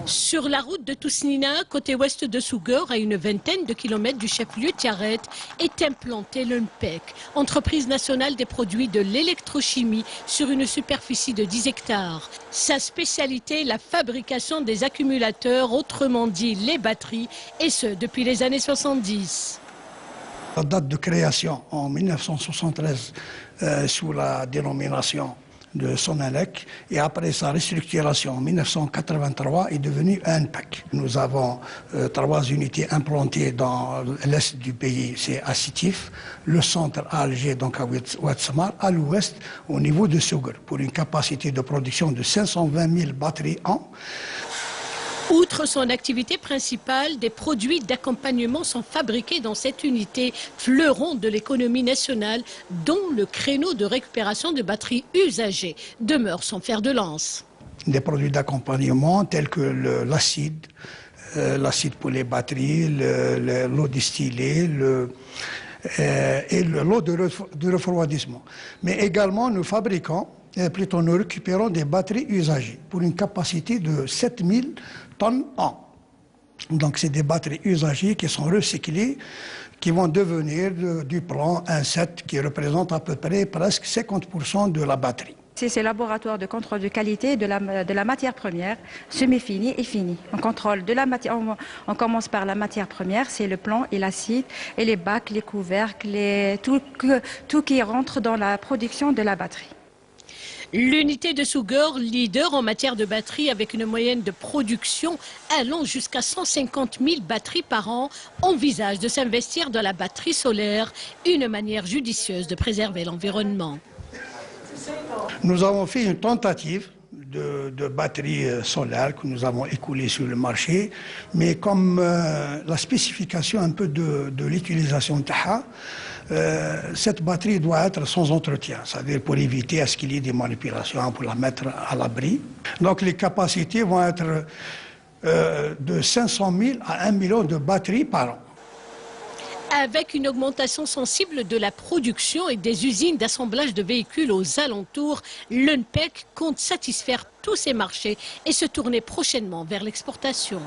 Sur la route de Tousnina, côté ouest de Souguer, à une vingtaine de kilomètres du chef-lieu Tiaret, est implanté l'UNPEC, entreprise nationale des produits de l'électrochimie, sur une superficie de 10 hectares. Sa spécialité, la fabrication des accumulateurs, autrement dit les batteries, et ce depuis les années 70. La date de création en 1973 sous la dénomination de Sonelec, et après sa restructuration en 1983 est devenu UNPEC. Nous avons 3 unités implantées dans l'est du pays, c'est à Sétif, le centre à Alger, donc à Oued-Samar, à l'ouest au niveau de Souguer, pour une capacité de production de 520 000 batteries an. Outre son activité principale, des produits d'accompagnement sont fabriqués dans cette unité, fleuron de l'économie nationale, dont le créneau de récupération de batteries usagées demeure son fer de lance. Des produits d'accompagnement tels que l'acide, l'acide pour les batteries, l'eau distillée, et l'eau de refroidissement. Mais également, nous récupérons des batteries usagées pour une capacité de 7000 tonnes an. Donc c'est des batteries usagées qui sont recyclées, qui vont devenir du plomb, un set qui représente à peu près presque 50% de la batterie. C'est le laboratoire de contrôle de qualité de la matière première, semi-finie et finie. On contrôle de la matière, on commence par la matière première, c'est le plomb et l'acide, et les bacs, les couvercles, tout qui rentre dans la production de la batterie. L'unité de Souguer, leader en matière de batterie avec une moyenne de production allant jusqu'à 150 000 batteries par an, envisage de s'investir dans la batterie solaire, une manière judicieuse de préserver l'environnement. Nous avons fait une tentative de batterie solaire que nous avons écoulée sur le marché, mais comme la spécification un peu de l'utilisation de Taha, cette batterie doit être sans entretien, c'est-à-dire pour éviter à ce qu'il y ait des manipulations, pour la mettre à l'abri. Donc les capacités vont être de 500 000 à 1 million de batteries par an. Avec une augmentation sensible de la production et des usines d'assemblage de véhicules aux alentours, l'UNPEC compte satisfaire tous ses marchés et se tourner prochainement vers l'exportation.